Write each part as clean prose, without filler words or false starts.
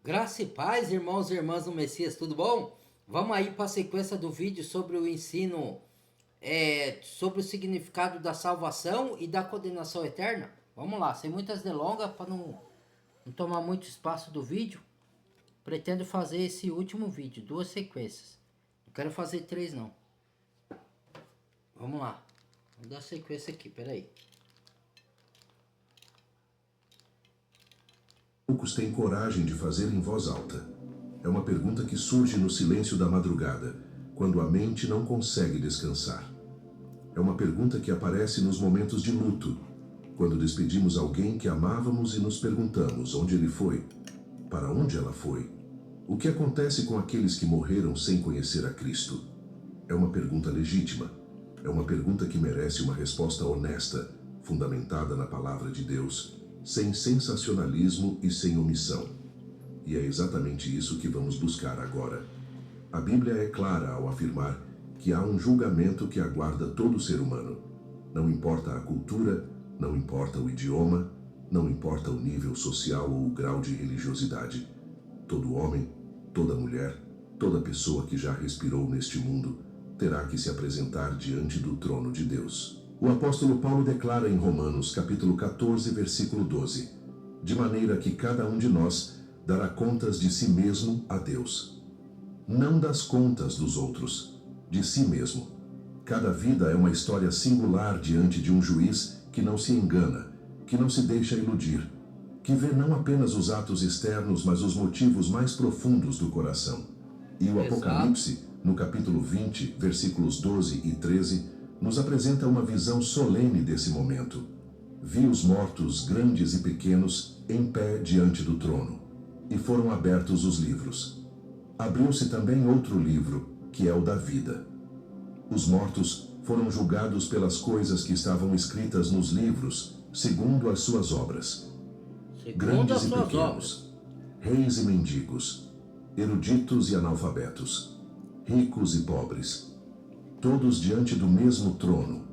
Graça e paz, irmãos e irmãs do Messias, tudo bom? Vamos aí para a sequência do vídeo sobre o ensino, sobre o significado da salvação e da condenação eterna. Vamos lá, sem muitas delongas, para não tomar muito espaço do vídeo. Pretendo fazer esse último vídeo, duas sequências. Não quero fazer três não. Vamos lá, vamos dar sequência aqui, peraí. Poucos têm coragem de fazer em voz alta. É uma pergunta que surge no silêncio da madrugada, quando a mente não consegue descansar. É uma pergunta que aparece nos momentos de luto, quando despedimos alguém que amávamos e nos perguntamos onde ele foi, para onde ela foi, o que acontece com aqueles que morreram sem conhecer a Cristo. É uma pergunta legítima. É uma pergunta que merece uma resposta honesta, fundamentada na palavra de Deus, sem sensacionalismo e sem omissão. E é exatamente isso que vamos buscar agora. A Bíblia é clara ao afirmar que há um julgamento que aguarda todo ser humano. Não importa a cultura, não importa o idioma, não importa o nível social ou o grau de religiosidade. Todo homem, toda mulher, toda pessoa que já respirou neste mundo terá que se apresentar diante do trono de Deus. O apóstolo Paulo declara em Romanos capítulo 14, versículo 12, de maneira que cada um de nós dará contas de si mesmo a Deus. Não das contas dos outros, de si mesmo. Cada vida é uma história singular diante de um juiz que não se engana, que não se deixa iludir, que vê não apenas os atos externos, mas os motivos mais profundos do coração. E o Apocalipse, no capítulo 20, versículos 12 e 13, nos apresenta uma visão solene desse momento. Vi os mortos, grandes e pequenos, em pé diante do trono, e foram abertos os livros. Abriu-se também outro livro, que é o da vida. Os mortos foram julgados pelas coisas que estavam escritas nos livros, segundo as suas obras. Grandes e pequenos, reis e mendigos, eruditos e analfabetos, ricos e pobres, todos diante do mesmo trono,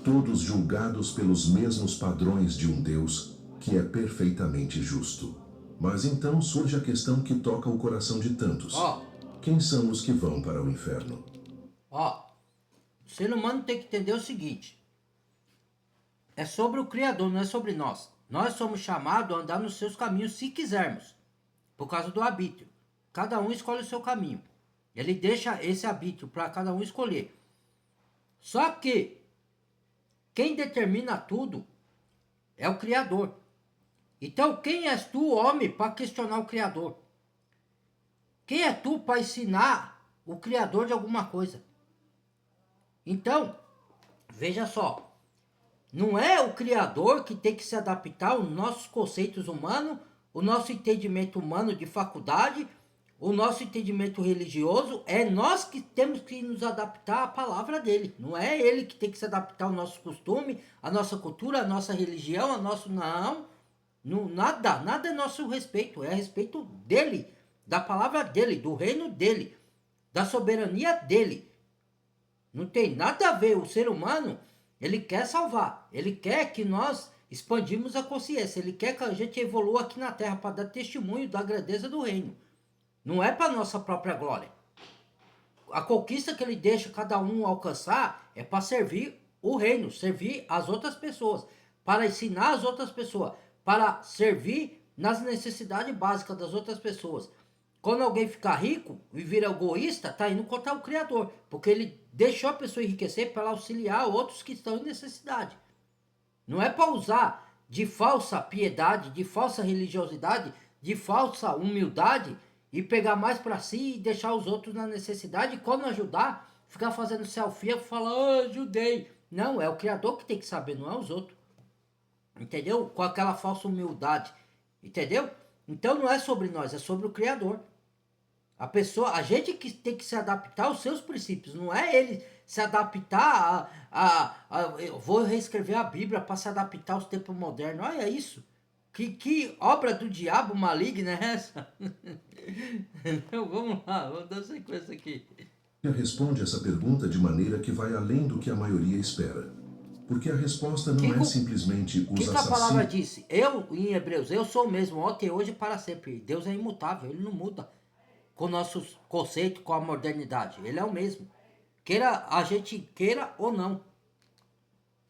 todos julgados pelos mesmos padrões de um Deus que é perfeitamente justo. Mas então surge a questão que toca o coração de tantos. Quem são os que vão para o inferno? O ser humano tem que entender o seguinte: é sobre o Criador, não é sobre nós. Nós somos chamados a andar nos seus caminhos se quisermos, por causa do arbítrio. Cada um escolhe o seu caminho. Ele deixa esse arbítrio para cada um escolher. Só que quem determina tudo é o Criador. Então, quem és tu, homem, para questionar o Criador? Quem é tu para ensinar o Criador de alguma coisa? Então, veja só, não é o Criador que tem que se adaptar aos nossos conceitos humanos, o nosso entendimento humano de faculdade, o nosso entendimento religioso. É nós que temos que nos adaptar à palavra dele. Não é ele que tem que se adaptar ao nosso costume, à nossa cultura, à nossa religião, ao nosso... Não, nada é nosso respeito. É a respeito dele, da palavra dele, do reino dele, da soberania dele. Não tem nada a ver. O ser humano, ele quer salvar. Ele quer que nós expandimos a consciência. Ele quer que a gente evolua aqui na Terra para dar testemunho da grandeza do reino. Não é para nossa própria glória. A conquista que ele deixa cada um alcançar é para servir o reino, servir as outras pessoas, para ensinar as outras pessoas, para servir nas necessidades básicas das outras pessoas. Quando alguém ficar rico e vira egoísta, está indo contra o Criador, porque ele deixou a pessoa enriquecer para auxiliar outros que estão em necessidade. Não é para usar de falsa piedade, de falsa religiosidade, de falsa humildade e pegar mais para si e deixar os outros na necessidade. E quando ajudar, ficar fazendo selfie e falar, ajudei. Não, é o Criador que tem que saber, não é os outros. Entendeu? Com aquela falsa humildade. Entendeu? Então não é sobre nós, é sobre o Criador. A gente que tem que se adaptar aos seus princípios, não é ele se adaptar eu vou reescrever a Bíblia para se adaptar aos tempos modernos. Olha isso. Que obra do diabo maligna é essa? Então vamos lá, vamos dar sequência aqui. Responde essa pergunta de maneira que vai além do que a maioria espera. Porque a resposta não é simplesmente O os que a palavra assassinos. disse? Eu, em Hebreus, eu sou o mesmo ontem, hoje e para sempre. Deus é imutável, ele não muda com nossos conceitos, com a modernidade. Ele é o mesmo. Queira a gente queira ou não.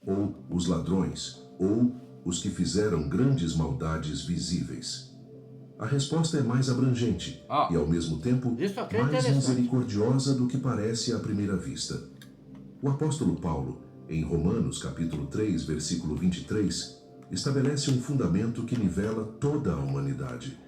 Ou os ladrões, ou os que fizeram grandes maldades visíveis. A resposta é mais abrangente e, ao mesmo tempo, Isso aqui é mais interessante. misericordiosa do que parece à primeira vista. O apóstolo Paulo, em Romanos capítulo 3, versículo 23, estabelece um fundamento que nivela toda a humanidade.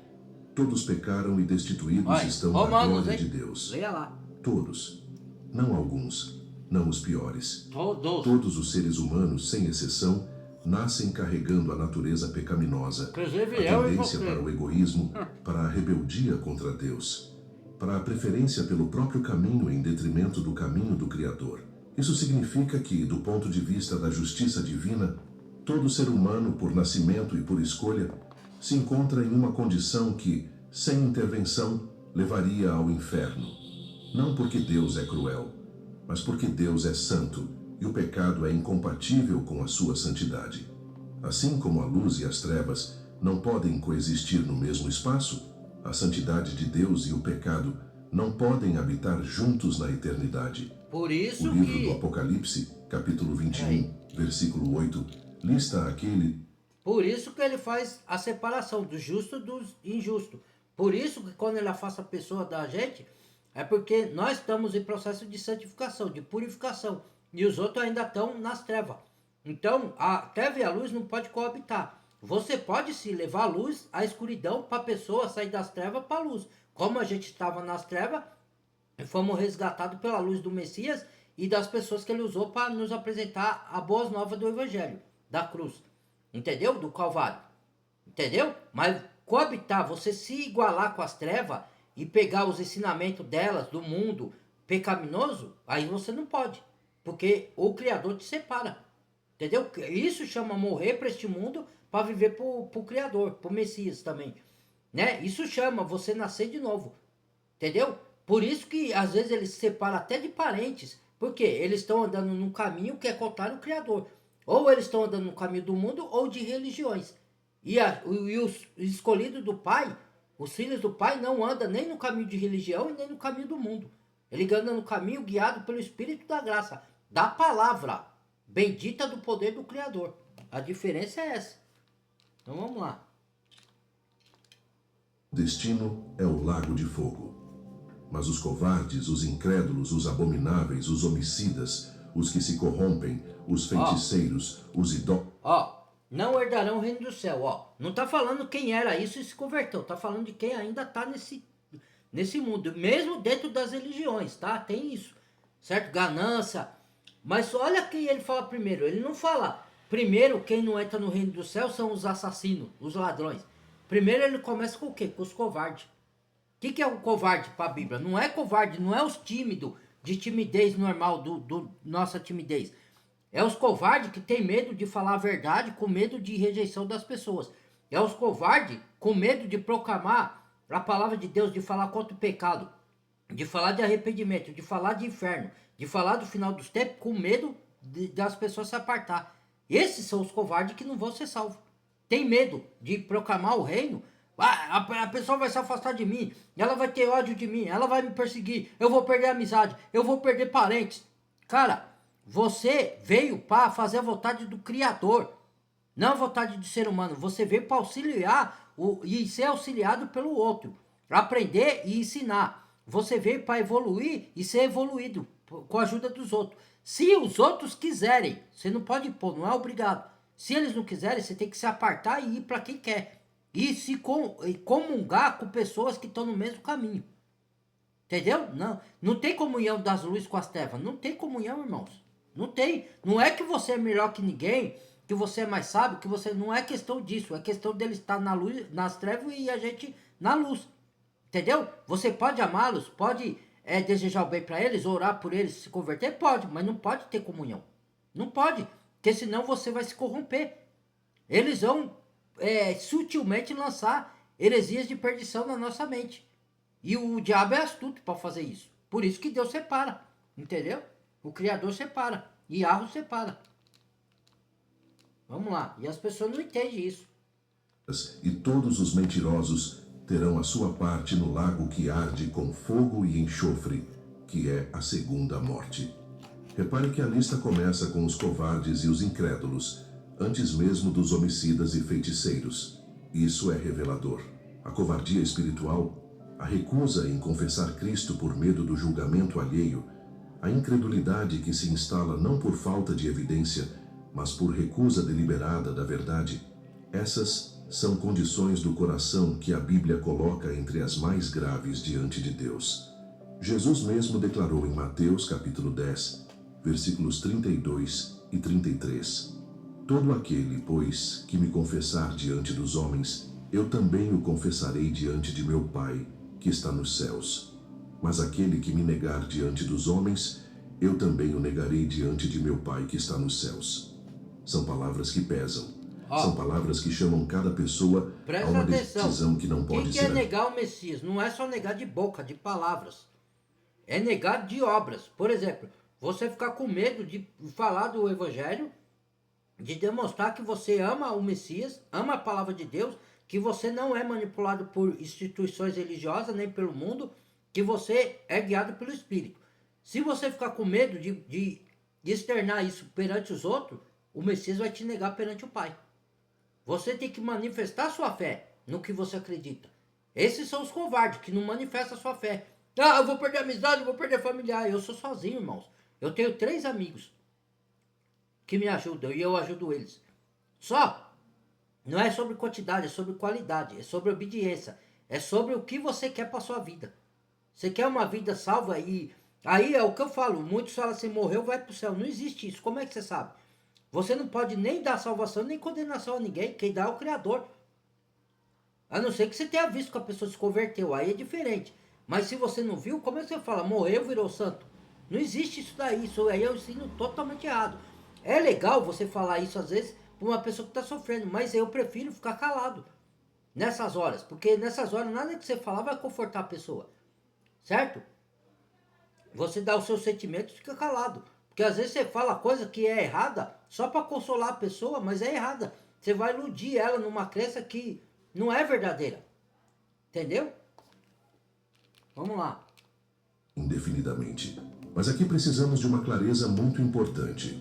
Todos pecaram e destituídos Olha, estão Romanos, da glória hein? de Deus. Leia lá. Todos. Não alguns, não os piores. Todos. Todos os seres humanos, sem exceção, nascem carregando a natureza pecaminosa, Inclusive a eu e tendência você. para o egoísmo, para a rebeldia contra Deus, para a preferência pelo próprio caminho em detrimento do caminho do Criador. Isso significa que, do ponto de vista da justiça divina, todo ser humano, por nascimento e por escolha, se encontra em uma condição que, sem intervenção, levaria ao inferno. Não porque Deus é cruel, mas porque Deus é santo e o pecado é incompatível com a sua santidade. Assim como a luz e as trevas não podem coexistir no mesmo espaço, a santidade de Deus e o pecado não podem habitar juntos na eternidade. Por isso O livro que... do Apocalipse, capítulo 21, versículo 8, lista aquele... Por isso que ele faz a separação do justo e do injusto. Por isso que quando ele afasta a pessoa da gente, é porque nós estamos em processo de santificação, de purificação. E os outros ainda estão nas trevas. Então, a treva e a luz não pode coabitar. Você pode se levar a luz, a escuridão, para a pessoa sair das trevas para a luz. Como a gente estava nas trevas, e fomos resgatados pela luz do Messias e das pessoas que ele usou para nos apresentar a boas novas do Evangelho, da cruz. Entendeu? Do Calvário. Entendeu? Mas coabitar, você se igualar com as trevas e pegar os ensinamentos delas, do mundo pecaminoso, aí você não pode. Porque o Criador te separa. Entendeu? Isso chama morrer para este mundo para viver para o Criador, para o Messias também. Né? Isso chama você nascer de novo. Entendeu? Por isso que às vezes eles se separam até de parentes. Porque eles estão andando num caminho que é contrário ao Criador. Ou eles estão andando no caminho do mundo ou de religiões. E os escolhidos do Pai, os filhos do Pai, não andam nem no caminho de religião e nem no caminho do mundo. Ele anda no caminho guiado pelo Espírito da graça, da palavra bendita do poder do Criador. A diferença é essa. Então vamos lá. Destino é o lago de fogo. Mas os covardes, os incrédulos, os abomináveis, os homicidas, os que se corrompem, os feiticeiros, os idólatras... Não herdarão o reino do céu, Não está falando quem era isso e se converteu. Está falando de quem ainda está nesse mundo. Mesmo dentro das religiões, tá? Tem isso. Certo? Ganância. Mas olha quem ele fala primeiro. Ele não fala... Primeiro, quem não entra no reino do céu são os assassinos, os ladrões. Primeiro ele começa com o quê? Com os covardes. O que é o covarde para a Bíblia? Não é covarde, não é os tímidos, de timidez normal, do nossa timidez. É os covardes que tem medo de falar a verdade, com medo de rejeição das pessoas. É os covardes com medo de proclamar a palavra de Deus, de falar contra o pecado, de falar de arrependimento, de falar de inferno, de falar do final dos tempos, com medo das pessoas se apartar. Esses são os covardes que não vão ser salvos. Tem medo de proclamar o reino. A pessoa vai se afastar de mim, ela vai ter ódio de mim, ela vai me perseguir, eu vou perder a amizade, eu vou perder parentes. Cara, você veio para fazer a vontade do Criador, não a vontade do ser humano. Você veio para auxiliar e ser auxiliado pelo outro, aprender e ensinar. Você veio para evoluir e ser evoluído com a ajuda dos outros. Se os outros quiserem, você não pode impor, não é obrigado. Se eles não quiserem, você tem que se apartar e ir para quem quer. E se comungar com pessoas que estão no mesmo caminho. Entendeu? Não tem comunhão das luzes com as trevas. Não tem comunhão, irmãos. Não tem. Não é que você é melhor que ninguém, que você é mais sábio, que você... Não é questão disso. É questão dele estar na luz, nas trevas e a gente na luz. Entendeu? Você pode amá-los, pode desejar o bem para eles, orar por eles, se converter? Pode, mas não pode ter comunhão. Não pode. Porque senão você vai se corromper. Eles vão sutilmente lançar heresias de perdição na nossa mente. E o diabo é astuto para fazer isso. Por isso que Deus separa. Entendeu? O Criador separa. Yahweh separa. Vamos lá. E as pessoas não entendem isso. E todos os mentirosos terão a sua parte no lago que arde com fogo e enxofre, que é a segunda morte. Repare que a lista começa com os covardes e os incrédulos, antes mesmo dos homicidas e feiticeiros. Isso é revelador. A covardia espiritual, a recusa em confessar Cristo por medo do julgamento alheio, a incredulidade que se instala não por falta de evidência, mas por recusa deliberada da verdade, essas são condições do coração que a Bíblia coloca entre as mais graves diante de Deus. Jesus mesmo declarou em Mateus capítulo 10, versículos 32 e 33. Todo aquele, pois, que me confessar diante dos homens, eu também o confessarei diante de meu Pai, que está nos céus. Mas aquele que me negar diante dos homens, eu também o negarei diante de meu Pai que está nos céus. São palavras que pesam. São palavras que chamam cada pessoa a Presta uma atenção. decisão que não O pode que é ser... negar o Messias? Não é só negar de boca, de palavras. É negar de obras. Por exemplo, você ficar com medo de falar do Evangelho, de demonstrar que você ama o Messias, ama a palavra de Deus, que você não é manipulado por instituições religiosas, nem pelo mundo, que você é guiado pelo Espírito. Se você ficar com medo de externar isso perante os outros, o Messias vai te negar perante o Pai. Você tem que manifestar sua fé no que você acredita. Esses são os covardes que não manifestam sua fé. Ah, eu vou perder amizade, eu vou perder familiar. Eu sou sozinho, irmãos. Eu tenho 3 amigos que me ajudam e eu ajudo eles. Só, não é sobre quantidade, é sobre qualidade, é sobre obediência, é sobre o que você quer para sua vida. Você quer uma vida salva e aí é o que eu falo, muitos falam assim, morreu, vai para o céu. Não existe isso, como é que você sabe? Você não pode nem dar salvação, nem condenação a ninguém, quem dá é o Criador. A não ser que você tenha visto que a pessoa se converteu, aí é diferente. Mas se você não viu, como é que você fala, morreu, virou santo? Não existe isso daí, isso aí é um ensino totalmente errado. É legal você falar isso às vezes para uma pessoa que está sofrendo, mas eu prefiro ficar calado nessas horas, porque nessas horas nada que você falar vai confortar a pessoa, certo? Você dá os seus sentimentos e fica calado. Porque às vezes você fala coisa que é errada só para consolar a pessoa, mas é errada. Você vai iludir ela numa crença que não é verdadeira. Entendeu? Vamos lá. Indefinidamente. Mas aqui precisamos de uma clareza muito importante.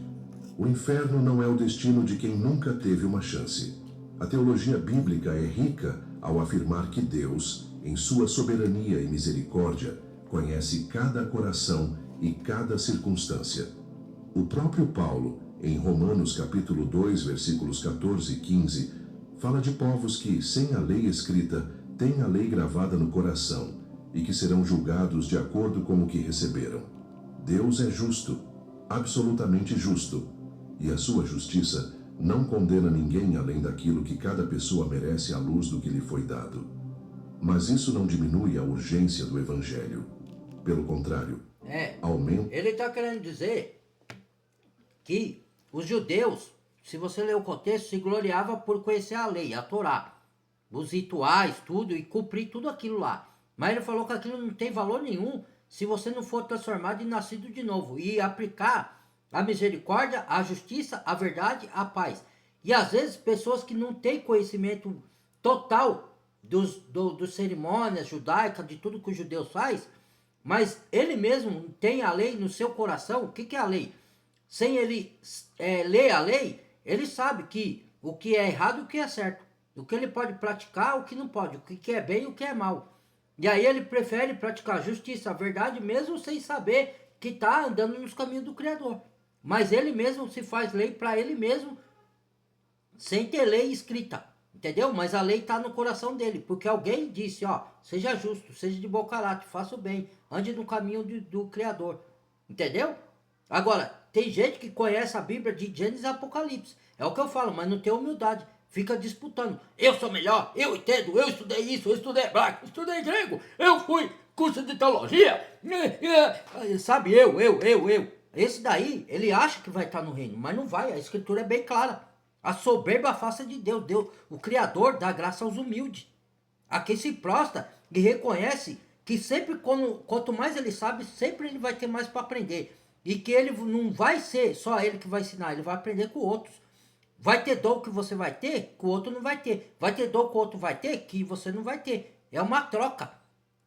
O inferno não é o destino de quem nunca teve uma chance. A teologia bíblica é rica ao afirmar que Deus, em sua soberania e misericórdia, conhece cada coração e cada circunstância. O próprio Paulo, em Romanos capítulo 2, versículos 14 e 15, fala de povos que, sem a lei escrita, têm a lei gravada no coração e que serão julgados de acordo com o que receberam. Deus é justo, absolutamente justo, e a sua justiça não condena ninguém além daquilo que cada pessoa merece à luz do que lhe foi dado. Mas isso não diminui a urgência do Evangelho. Pelo contrário, aumenta... Ele está querendo dizer que os judeus, se você ler o contexto, se gloriava por conhecer a lei, a Torá, os rituais, tudo, e cumprir tudo aquilo lá. Mas ele falou que aquilo não tem valor nenhum se você não for transformado e nascido de novo e aplicar a misericórdia, a justiça, a verdade, a paz. E às vezes pessoas que não têm conhecimento total dos cerimônias judaicas, de tudo que os judeus faz, mas ele mesmo tem a lei no seu coração. O que é a lei? Sem ele ler a lei, ele sabe que o que é errado e o que é certo. O que ele pode praticar, o que não pode. O que é bem e o que é mal. E aí ele prefere praticar a justiça, a verdade, mesmo sem saber que está andando nos caminhos do Criador. Mas ele mesmo se faz lei para ele mesmo, sem ter lei escrita. Entendeu? Mas a lei está no coração dele. Porque alguém disse, ó, seja justo, seja de bom caráter, faça o bem, ande no caminho do Criador. Entendeu? Agora, tem gente que conhece a Bíblia de Gênesis e Apocalipse. É o que eu falo, mas não tem humildade. Fica disputando. Eu sou melhor, eu entendo, eu estudei isso, eu estudei hebraico, estudei grego, eu fui curso de teologia. Sabe, eu. Esse daí, ele acha que vai estar no reino, mas não vai. A escritura é bem clara. A soberba afasta de Deus. Deus, o Criador, dá graça aos humildes. A quem se prostra e reconhece que sempre, quanto mais ele sabe, sempre ele vai ter mais para aprender. E que ele não vai ser só ele que vai ensinar, ele vai aprender com outros. Vai ter dom que você vai ter, que o outro não vai ter. Vai ter dom que o outro vai ter, que você não vai ter. É uma troca.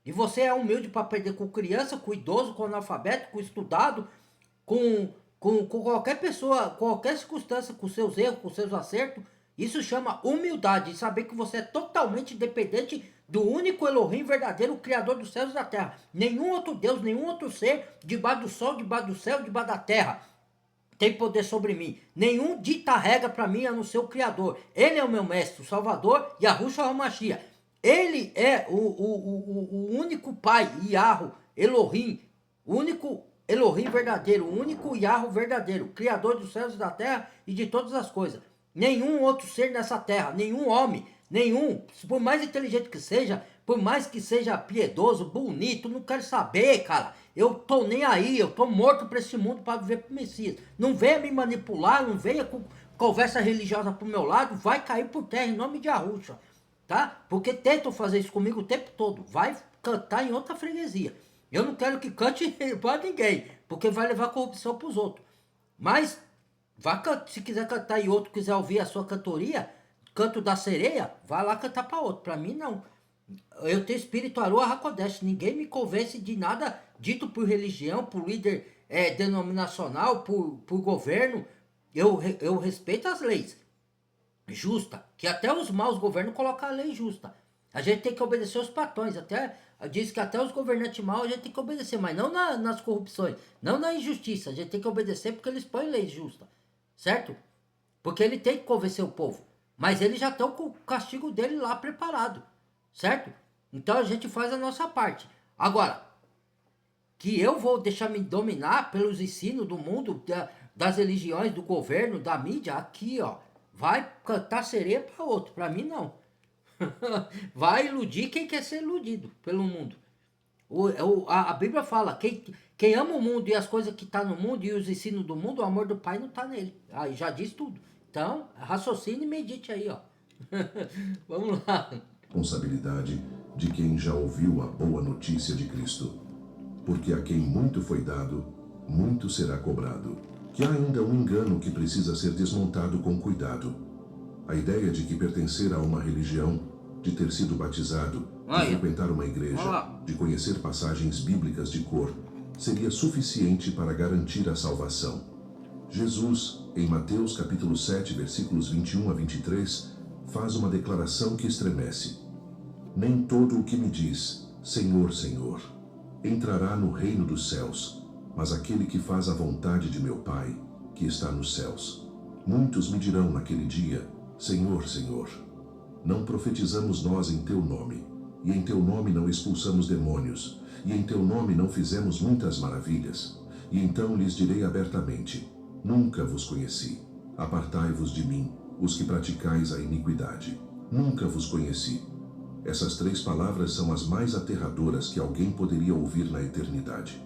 E você é humilde para perder com criança, com idoso, com analfabeto, com estudado, com qualquer pessoa, qualquer circunstância, com seus erros, com seus acertos. Isso chama humildade. E saber que você é totalmente dependente do único Elohim verdadeiro, Criador dos céus e da terra. Nenhum outro Deus, nenhum outro ser, debaixo do sol, debaixo do céu, debaixo da terra, tem poder sobre mim. Nenhum dita regra para mim a não ser o Criador. Ele é o meu mestre, o Salvador, Yahushua HaMashiach. Ele é o único Pai, Yahweh, Elohim, o único Elohim verdadeiro, o único Yahweh verdadeiro, Criador dos céus e da terra e de todas as coisas. Nenhum outro ser nessa terra, nenhum homem, nenhum, por mais inteligente que seja, por mais que seja piedoso, bonito, não quero saber, cara. Eu tô nem aí, eu tô morto pra esse mundo para viver pro Messias. Não venha me manipular, não venha com conversa religiosa pro meu lado, vai cair por terra em nome de Yahushua, tá? Porque tentam fazer isso comigo o tempo todo. Vai cantar em outra freguesia. Eu não quero que cante para ninguém, porque vai levar corrupção pros outros. Mas se quiser cantar e outro quiser ouvir a sua cantoria, canto da sereia, vai lá cantar para outro. Para mim não. Eu tenho espírito Aruah HaKodesh. Ninguém me convence de nada dito por religião, por líder denominacional, por governo. Eu respeito as leis justa, que até os maus governos colocam a lei justa. A gente tem que obedecer os patrões, até diz que até os governantes maus a gente tem que obedecer, mas não nas corrupções, não na injustiça. A gente tem que obedecer porque eles põem lei justa, certo? Porque ele tem que convencer o povo, mas eles já estão com o castigo dele lá preparado, certo? Então a gente faz a nossa parte. Agora, que eu vou deixar me dominar pelos ensinos do mundo, das religiões, do governo, da mídia, aqui ó, vai cantar sereia para outro, para mim não. Vai iludir quem quer ser iludido pelo mundo. A Bíblia fala, quem ama o mundo e as coisas que está no mundo e os ensinos do mundo, o amor do Pai não está nele. Aí já diz tudo. Então, raciocine e medite aí, ó. Vamos lá. Responsabilidade de quem já ouviu a boa notícia de Cristo. Porque a quem muito foi dado, muito será cobrado. Que há ainda um engano que precisa ser desmontado com cuidado. A ideia de que pertencer a uma religião, de ter sido batizado, de frequentar uma igreja, de conhecer passagens bíblicas de cor, seria suficiente para garantir a salvação. Jesus, em Mateus capítulo 7, versículos 21 a 23, faz uma declaração que estremece. Nem todo o que me diz, Senhor, Senhor, entrará no reino dos céus, mas aquele que faz a vontade de meu Pai, que está nos céus. Muitos me dirão naquele dia, Senhor, Senhor, não profetizamos nós em teu nome, e em teu nome não expulsamos demônios, e em teu nome não fizemos muitas maravilhas. E então lhes direi abertamente, nunca vos conheci. Apartai-vos de mim, os que praticais a iniquidade. Nunca vos conheci. Essas 3 palavras são as mais aterradoras que alguém poderia ouvir na eternidade.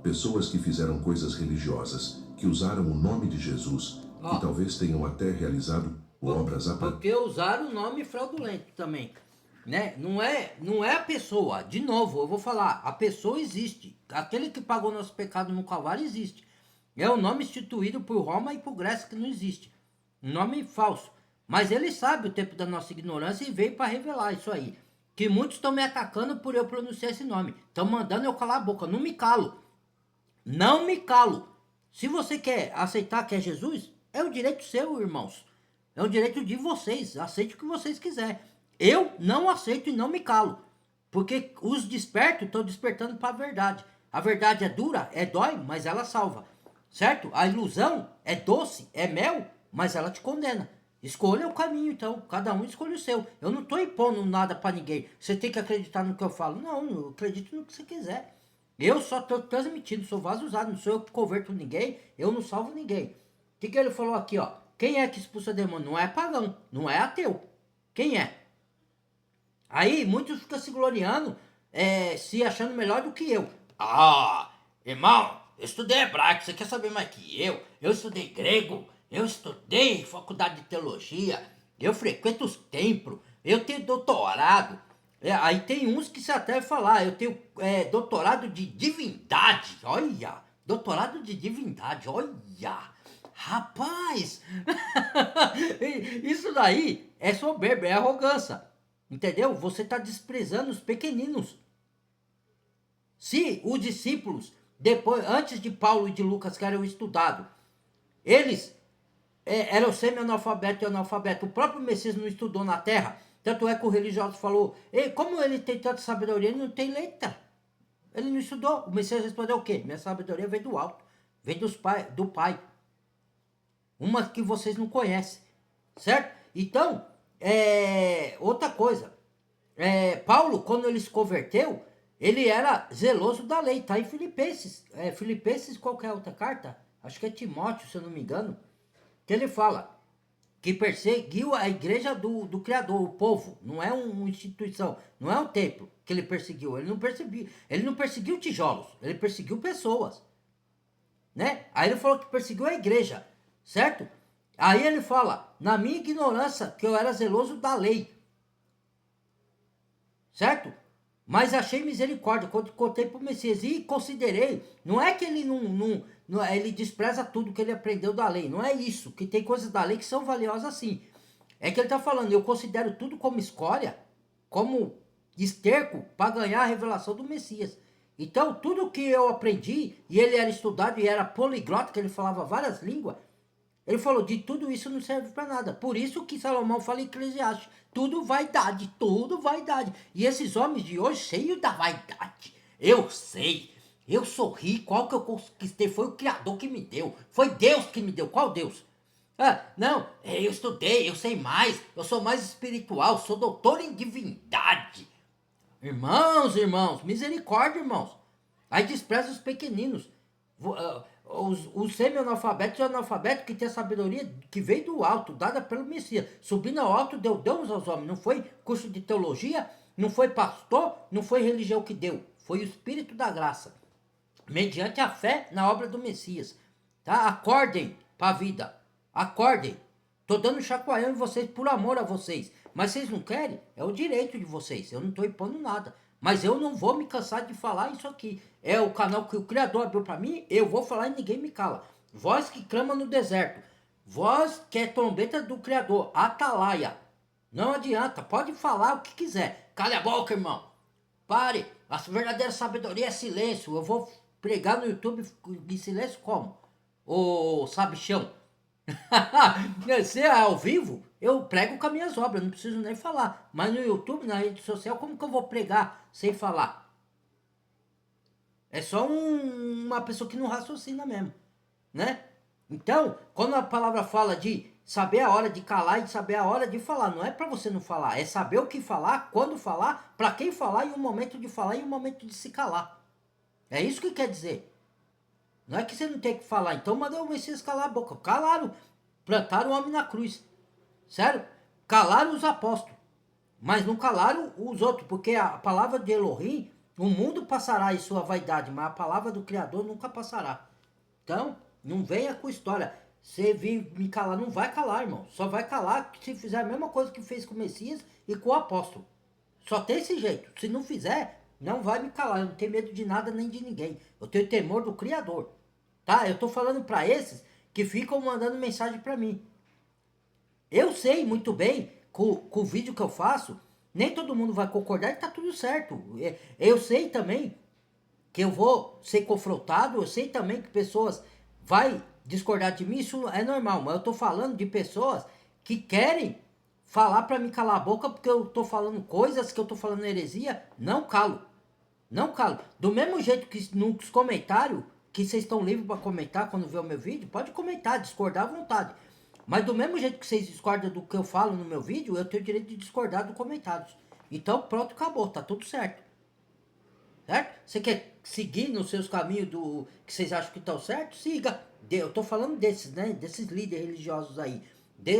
Pessoas que fizeram coisas religiosas, que usaram o nome de Jesus, que talvez tenham até realizado obras porque usaram o nome fraudulento também, né? Não é a pessoa. De novo, eu vou falar, a pessoa existe. Aquele que pagou nosso pecado no Calvário existe. É o nome instituído por Roma e por Grécia que não existe. Um nome falso. Mas ele sabe o tempo da nossa ignorância e veio para revelar isso aí. Que muitos estão me atacando por eu pronunciar esse nome. Estão mandando eu calar a boca. Não me calo. Não me calo. Se você quer aceitar que é Jesus, é o direito seu, irmãos. É o direito de vocês. Aceite o que vocês quiserem. Eu não aceito e não me calo. Porque os despertos estão despertando para a verdade. A verdade é dura, é dói, mas ela salva. Certo? A ilusão é doce, é mel, mas ela te condena. Escolha o caminho, então. Cada um escolhe o seu. Eu não estou impondo nada para ninguém. Você tem que acreditar no que eu falo. Não, eu acredito no que você quiser. Eu só estou transmitindo, sou vaso usado. Não sou eu que converto ninguém, eu não salvo ninguém. O que ele falou aqui, ó? Quem é que expulsa demônio? Não é pagão, não é ateu. Quem é? Aí muitos ficam se gloriando, se achando melhor do que eu. Ah, irmão, eu estudei hebraico, você quer saber mais que eu? Eu estudei grego, eu estudei faculdade de teologia, eu frequento os templos, eu tenho doutorado. Aí tem uns que se até falar, eu tenho doutorado de divindade, olha, doutorado de divindade, olha. Rapaz, isso daí é soberba, é arrogância. Entendeu? Você está desprezando os pequeninos. Se os discípulos, depois, antes de Paulo e de Lucas, que eram estudados, eles eram semi-analfabeto e analfabeto, o próprio Messias não estudou na terra, tanto é que o religioso falou, como ele tem tanta sabedoria, ele não tem letra. Ele não estudou. O Messias respondeu o quê? Minha sabedoria vem do alto, vem do Pai. Uma que vocês não conhecem, certo? Então, outra coisa, Paulo, quando ele se converteu, ele era zeloso da lei, tá em Filipenses. Filipenses, qual que é a outra carta? Acho que é Timóteo, se eu não me engano, que ele fala que perseguiu a igreja do Criador, o povo, não é uma instituição, não é um templo que ele perseguiu, ele não perseguiu tijolos, ele perseguiu pessoas, né? Aí ele falou que perseguiu a igreja, certo? Aí ele fala, na minha ignorância, que eu era zeloso da lei, certo? Mas achei misericórdia, quando contei para o Messias e considerei, não é que ele ele despreza tudo que ele aprendeu da lei, não é isso, que tem coisas da lei que são valiosas sim. É que ele está falando, eu considero tudo como escória, como esterco para ganhar a revelação do Messias. Então, tudo que eu aprendi, e ele era estudado e era poliglota, que ele falava várias línguas, ele falou, de tudo isso não serve para nada. Por isso que Salomão fala em Eclesiastes, tudo vaidade, tudo vaidade. E esses homens de hoje, cheios da vaidade. Eu sei, eu sou rico, qual que eu conquistei foi o Criador que me deu. Foi Deus que me deu, qual Deus? Não, eu estudei, eu sei mais, eu sou mais espiritual, sou doutor em divindade. Irmãos, misericórdia, irmãos. Aí despreza os pequeninos. Os semi-analfabetos e analfabetos que têm a sabedoria que veio do alto, dada pelo Messias. Subindo ao alto, deu Deus aos homens. Não foi curso de teologia, não foi pastor, não foi religião que deu. Foi o Espírito da graça. Mediante a fé na obra do Messias. Tá? Acordem para a vida. Acordem. Tô dando chacoalhão em vocês por amor a vocês. Mas vocês não querem? É o direito de vocês. Eu não tô impondo nada. Mas eu não vou me cansar de falar isso aqui. É o canal que o Criador abriu para mim, eu vou falar e ninguém me cala. Voz que clama no deserto. Voz que é trombeta do Criador. Atalaia. Não adianta, pode falar o que quiser. Cale a boca, irmão. Pare. A verdadeira sabedoria é silêncio. Eu vou pregar no YouTube em silêncio como? Ô sabichão. Se é ao vivo, eu prego com as minhas obras, não preciso nem falar. Mas no YouTube, na rede social, como que eu vou pregar sem falar? É só uma pessoa que não raciocina mesmo, né? Então, quando a palavra fala de saber a hora de calar e saber a hora de falar, não é para você não falar, é saber o que falar, quando falar, para quem falar e o momento de falar e o momento de se calar. É isso que quer dizer. Não é que você não tem que falar, então manda o Messias calar a boca. Calaram, plantaram o homem na cruz. Sério? Calaram os apóstolos, mas não calaram os outros, porque a palavra de Elohim, o mundo passará em sua vaidade, mas a palavra do Criador nunca passará. Então, não venha com história. Você vir me calar, não vai calar, irmão. Só vai calar se fizer a mesma coisa que fez com o Messias e com o apóstolo. Só tem esse jeito. Se não fizer, não vai me calar. Eu não tenho medo de nada nem de ninguém. Eu tenho temor do Criador. Tá? Eu tô falando para esses que ficam mandando mensagem para mim. Eu sei muito bem, com o vídeo que eu faço, nem todo mundo vai concordar e tá tudo certo. Eu sei também que eu vou ser confrontado, eu sei também que pessoas vai discordar de mim, isso é normal, mas eu tô falando de pessoas que querem falar para me calar a boca porque eu tô falando coisas, que eu tô falando heresia, não calo. Não calo. Do mesmo jeito que nos comentários, que vocês estão livres para comentar quando vê o meu vídeo, pode comentar, discordar à vontade. Mas do mesmo jeito que vocês discordam do que eu falo no meu vídeo, eu tenho o direito de discordar dos comentários. Então pronto, acabou, tá tudo certo. Certo? Você quer seguir nos seus caminhos do que vocês acham que estão certos? Siga. Eu tô falando desses, né? Desses líderes religiosos aí.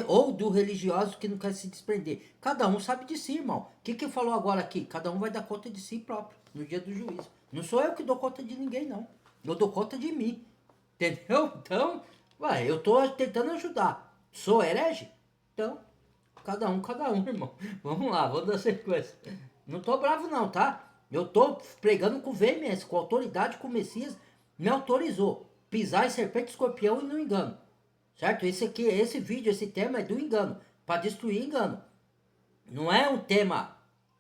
Ou do religioso que não quer se desprender. Cada um sabe de si, irmão. O que falou agora aqui? Cada um vai dar conta de si próprio no dia do juízo. Não sou eu que dou conta de ninguém, não. Eu dou conta de mim. Entendeu? Então, eu tô tentando ajudar. Sou herege? Então, cada um, irmão. Vamos lá, vou dar sequência. Não tô bravo não, tá? Eu tô pregando com veemência, com autoridade, com o Messias me autorizou. Pisar em serpente, escorpião e não engano. certo? Esse vídeo, esse tema é do engano, para destruir engano. Não é um tema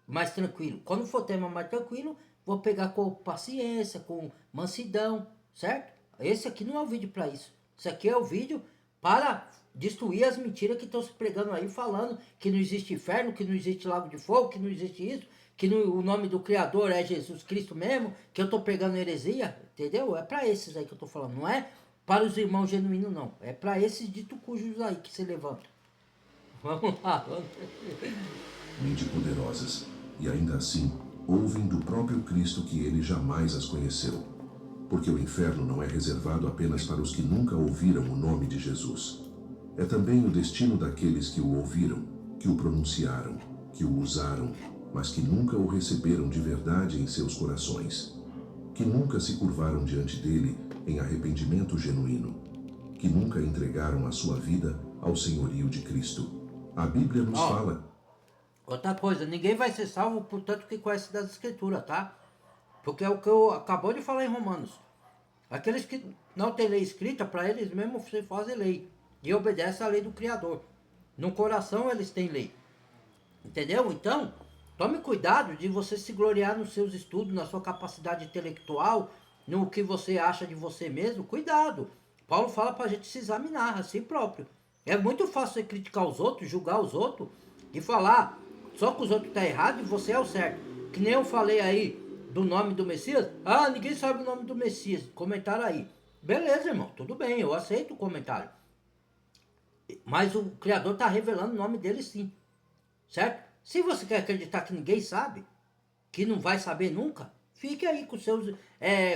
mais tranquilo. Quando for tema mais tranquilo, vou pegar com paciência, com mansidão, certo? Esse aqui não é o vídeo para isso. Isso aqui é o vídeo para destruir as mentiras que estão se pregando aí, falando que não existe inferno, que não existe lago de fogo, que não existe isso, que o nome do Criador é Jesus Cristo mesmo, que eu estou pregando heresia, entendeu? É para esses aí que eu estou falando, não é para os irmãos genuínos, não. É para esses dito cujos aí que se levantam. Vamos lá. Mente poderosas, e ainda assim ouvem do próprio Cristo que ele jamais as conheceu. Porque o inferno não é reservado apenas para os que nunca ouviram o nome de Jesus. É também o destino daqueles que o ouviram, que o pronunciaram, que o usaram, mas que nunca o receberam de verdade em seus corações. Que nunca se curvaram diante dele em arrependimento genuíno. Que nunca entregaram a sua vida ao senhorio de Cristo. A Bíblia nos fala... Outra coisa, ninguém vai ser salvo por tanto que conhece das escrituras, tá? Porque é o que eu acabou de falar em Romanos. Aqueles que não têm lei escrita, para eles mesmo se fazem lei. E obedecem à lei do Criador. No coração eles têm lei. Entendeu? Então, tome cuidado de você se gloriar nos seus estudos, na sua capacidade intelectual, no que você acha de você mesmo. Cuidado. Paulo fala para a gente se examinar a si próprio. É muito fácil você criticar os outros, julgar os outros e falar só que os outros estão errados e você é o certo. Que nem eu falei aí do nome do Messias. Ah, ninguém sabe o nome do Messias. Comentaram aí. Beleza, irmão. Tudo bem, eu aceito o comentário. Mas o Criador está revelando o nome dele sim. Certo? Se você quer acreditar que ninguém sabe, que não vai saber nunca, fique aí com seus...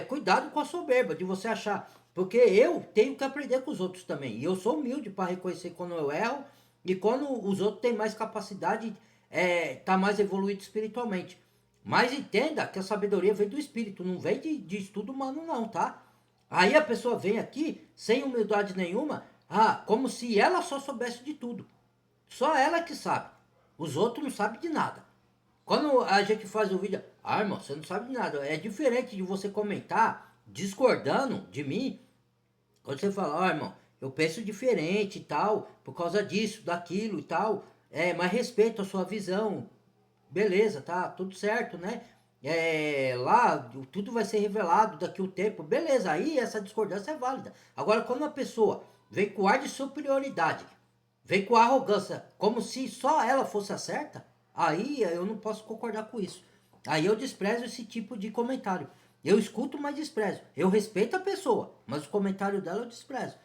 cuidado com a soberba de você achar. Porque eu tenho que aprender com os outros também. E eu sou humilde para reconhecer quando eu erro e quando os outros têm mais capacidade, tá mais evoluído espiritualmente. Mas entenda que a sabedoria vem do Espírito, não vem de estudo humano não, tá? Aí a pessoa vem aqui, sem humildade nenhuma, como se ela só soubesse de tudo. Só ela que sabe. Os outros não sabem de nada. Quando a gente faz o vídeo, irmão, você não sabe de nada. É diferente de você comentar, discordando de mim. Quando você fala, irmão, eu penso diferente e tal, por causa disso, daquilo e tal. Mas respeito a sua visão. Beleza, tá tudo certo, né? Lá tudo vai ser revelado daqui a um tempo. Beleza, aí essa discordância é válida. Agora, quando uma pessoa vem com ar de superioridade, vem com arrogância, como se só ela fosse a certa, aí eu não posso concordar com isso. Aí eu desprezo esse tipo de comentário. Eu escuto, mas desprezo. Eu respeito a pessoa, mas o comentário dela eu desprezo.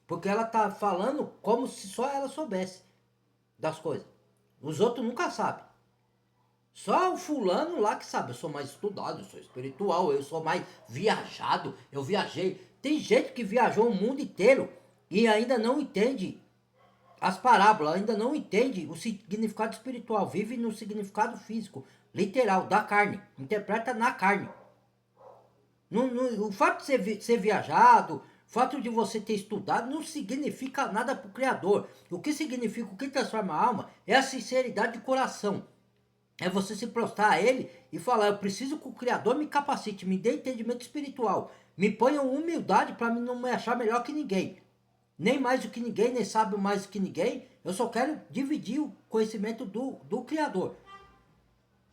Porque ela tá falando como se só ela soubesse das coisas. Os outros nunca sabem. Só o fulano lá que sabe. Eu sou mais estudado, eu sou espiritual, eu sou mais viajado, eu viajei. Tem gente que viajou o mundo inteiro e ainda não entende as parábolas, ainda não entende o significado espiritual, vive no significado físico, literal, da carne, interpreta na carne. O fato de você ser viajado, o fato de você ter estudado, não significa nada para o Criador. O que significa, o que transforma a alma, é a sinceridade de coração. É você se prostrar a ele e falar, eu preciso que o Criador me capacite, me dê entendimento espiritual, me ponha humildade para não me achar melhor que ninguém. Nem mais do que ninguém, nem sabe mais do que ninguém. Eu só quero dividir o conhecimento do Criador.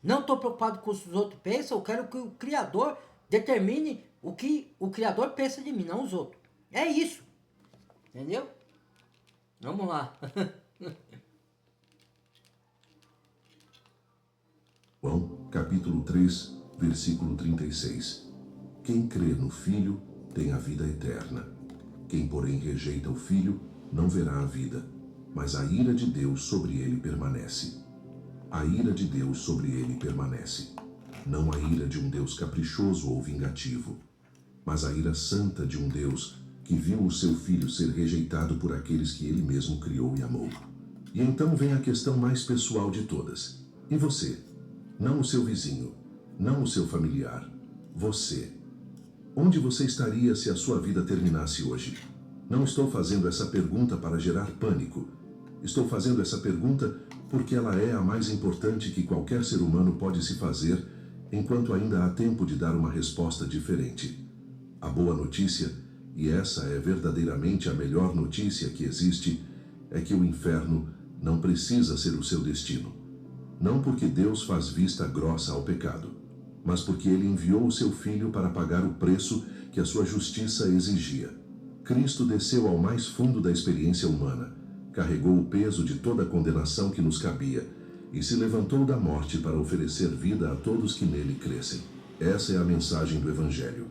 Não estou preocupado com o que os outros pensam, eu quero que o Criador determine o que o Criador pensa de mim, não os outros. É isso. Entendeu? Vamos lá. João, capítulo 3, versículo 36. Quem crê no Filho tem a vida eterna. Quem, porém, rejeita o Filho não verá a vida, mas a ira de Deus sobre ele permanece. A ira de Deus sobre ele permanece. Não a ira de um Deus caprichoso ou vingativo, mas a ira santa de um Deus que viu o seu Filho ser rejeitado por aqueles que ele mesmo criou e amou. E então vem a questão mais pessoal de todas. E você? Não o seu vizinho, não o seu familiar. Você. Onde você estaria se a sua vida terminasse hoje? Não estou fazendo essa pergunta para gerar pânico. Estou fazendo essa pergunta porque ela é a mais importante que qualquer ser humano pode se fazer enquanto ainda há tempo de dar uma resposta diferente. A boa notícia e essa é verdadeiramente a melhor notícia que existe, é que o inferno não precisa ser o seu destino. Não porque Deus faz vista grossa ao pecado, mas porque ele enviou o seu Filho para pagar o preço que a sua justiça exigia. Cristo desceu ao mais fundo da experiência humana, carregou o peso de toda a condenação que nos cabia e se levantou da morte para oferecer vida a todos que nele crescem. Essa é a mensagem do Evangelho.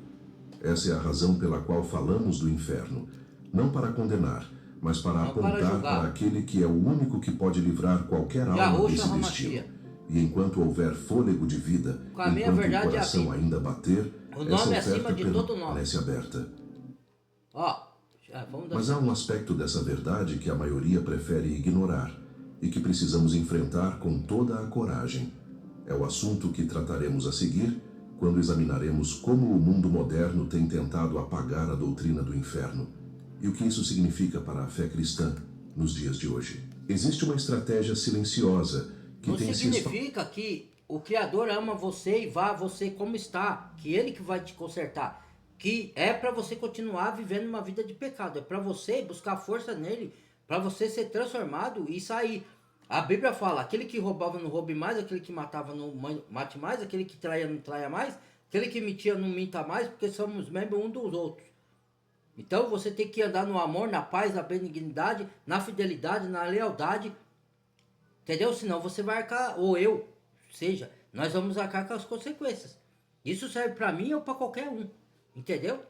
Essa é a razão pela qual falamos do inferno, não para condenar, mas para Não para apontar julgar. para aquele que é o único que pode livrar qualquer alma Yahushua desse HaMashiach. destino. E enquanto houver fôlego de vida, O caminho, a enquanto o verdade e a coração vida. ainda bater, O essa nome é acima oferta de todo nome. permanece aberta. Ó, vamos dar... Mas há um aspecto dessa verdade que a maioria prefere ignorar e que precisamos enfrentar com toda a coragem. É o assunto que trataremos a seguir quando examinaremos como o mundo moderno tem tentado apagar a doutrina do inferno e o que isso significa para a fé cristã nos dias de hoje. Existe uma estratégia silenciosa que Não tem significa que o Criador ama você e vá você como está, que Ele que vai te consertar, que é para você continuar vivendo uma vida de pecado, é para você buscar força nele, para você ser transformado e sair. A Bíblia fala, aquele que roubava não roube mais, aquele que matava não mate mais, aquele que traia não traia mais, aquele que mentia não minta mais, porque somos membros um dos outros. Então você tem que andar no amor, na paz, na benignidade, na fidelidade, na lealdade, entendeu? Senão você vai arcar, ou eu, seja, nós vamos arcar com as consequências. Isso serve para mim ou para qualquer um, entendeu?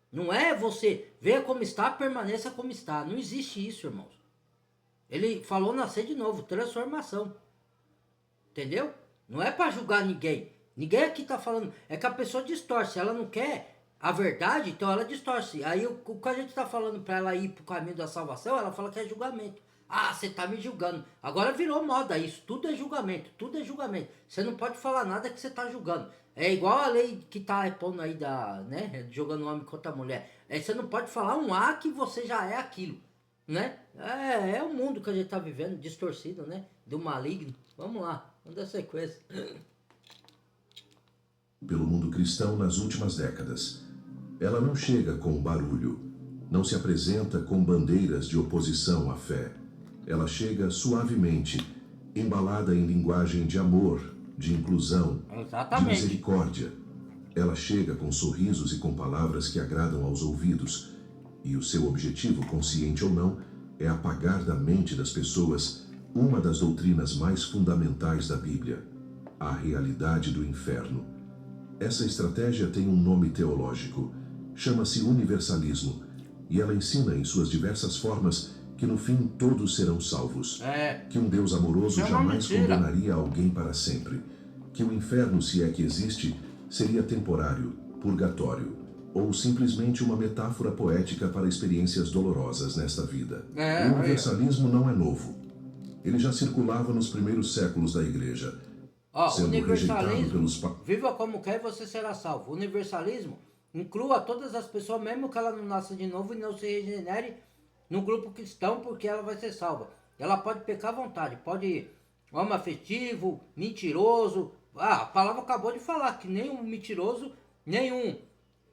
Não é você, veja como está, permaneça como está. Não existe isso, irmãos. Ele falou nascer de novo, transformação. Entendeu? Não é para julgar ninguém. Ninguém aqui tá falando. É que a pessoa distorce. Ela não quer a verdade, então ela distorce. Aí o que a gente tá falando para ela ir pro caminho da salvação, ela fala que é julgamento. Ah, você tá me julgando. Agora virou moda isso. Tudo é julgamento. Tudo é julgamento. Você não pode falar nada que você tá julgando. É igual a lei que tá pondo aí né? Jogando homem contra a mulher. Você não pode falar um A que você já é aquilo. Né? É o mundo que a gente tá vivendo, distorcido, né? Do maligno. Vamos lá, vamos dar sequência. pelo mundo cristão nas últimas décadas. Ela não chega com barulho, não se apresenta com bandeiras de oposição à fé. Ela chega suavemente, embalada em linguagem de amor, de inclusão, de misericórdia. Ela chega com sorrisos e com palavras que agradam aos ouvidos, e o seu objetivo, consciente ou não, é apagar da mente das pessoas uma das doutrinas mais fundamentais da Bíblia, a realidade do inferno. Essa estratégia tem um nome teológico, chama-se universalismo, e ela ensina em suas diversas formas que no fim todos serão salvos, que um Deus amoroso jamais condenaria alguém para sempre, que o inferno, se é que existe, seria temporário, purgatório, ou simplesmente uma metáfora poética para experiências dolorosas nesta vida. O universalismo não é novo. Ele já circulava nos primeiros séculos da igreja, sendo rejeitado pelos... Viva como quer e você será salvo. O universalismo inclua todas as pessoas, mesmo que ela não nasça de novo e não se regenere no grupo cristão, porque ela vai ser salva. Ela pode pecar à vontade, pode homem afetivo, mentiroso. A palavra acabou de falar que nem um mentiroso, nem um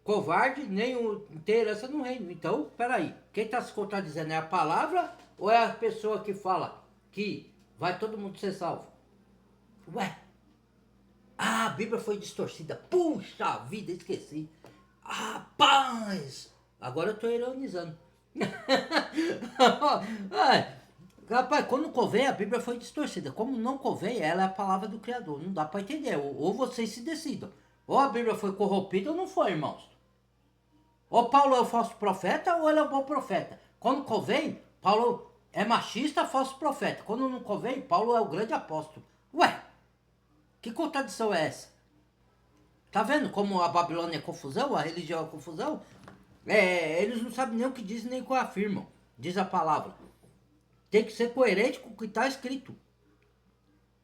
covarde, nem um inteirância no reino. Então, peraí, quem está se contradizendo é a palavra ou é a pessoa que fala que vai todo mundo ser salvo? Ué, a Bíblia foi distorcida. Puxa vida, esqueci. Rapaz, agora eu estou ironizando. Rapaz, quando convém, a Bíblia foi distorcida. Como não convém, ela é a palavra do Criador. Não dá para entender. Ou vocês se decidam. Ou a Bíblia foi corrompida ou não foi, irmãos. Ou Paulo é o falso profeta ou ele é o bom profeta. Quando convém, Paulo é machista, falso profeta. Quando não convém, Paulo é o grande apóstolo. Ué, que contradição é essa? Tá vendo como a Babilônia é confusão, a religião é confusão? Eles não sabem nem o que dizem nem o que afirmam, diz a palavra. Tem que ser coerente com o que está escrito.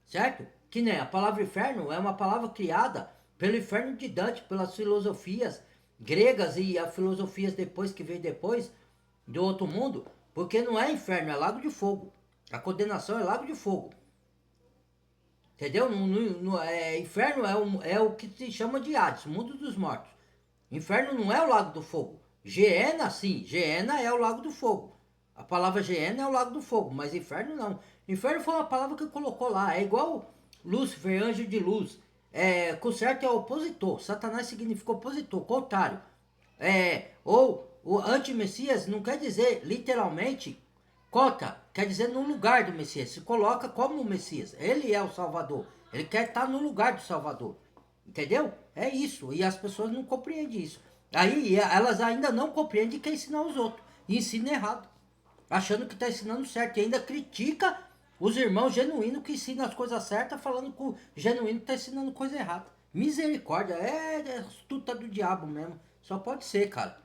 Certo? Que nem a palavra inferno é uma palavra criada pelo inferno de Dante, pelas filosofias gregas e as filosofias depois que veio depois do outro mundo, porque não é inferno, é lago de fogo. A condenação é lago de fogo. Entendeu? Inferno é o que se chama de Hades, mundo dos mortos. Inferno não é o lago do fogo. Geena, sim, Geena é o lago do fogo. A palavra Geena é o lago do fogo, mas inferno não. Inferno foi uma palavra que colocou lá. É igual Lúcifer, anjo de luz. O certo é opositor. Satanás significa opositor, contrário. Ou o anti-messias não quer dizer literalmente cota, quer dizer no lugar do Messias. Se coloca como o Messias. Ele é o Salvador. Ele quer estar no lugar do Salvador. Entendeu? É isso. E as pessoas não compreendem isso. Aí elas ainda não compreendem que é ensinar os outros. E ensina errado. Achando que está ensinando certo. E ainda critica os irmãos genuínos que ensinam as coisas certas, falando que o genuíno está ensinando coisa errada. Misericórdia. É astuta do diabo mesmo. Só pode ser, cara.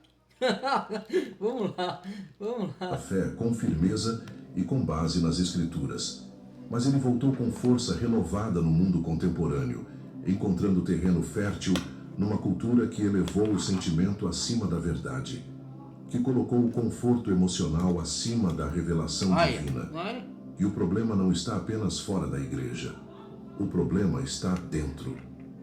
Vamos lá. Vamos A lá. fé com firmeza e com base nas Escrituras. Mas ele voltou com força renovada no mundo contemporâneo, encontrando terreno fértil numa cultura que elevou o sentimento acima da verdade, que colocou o conforto emocional acima da revelação divina. E o problema não está apenas fora da igreja. O problema está dentro.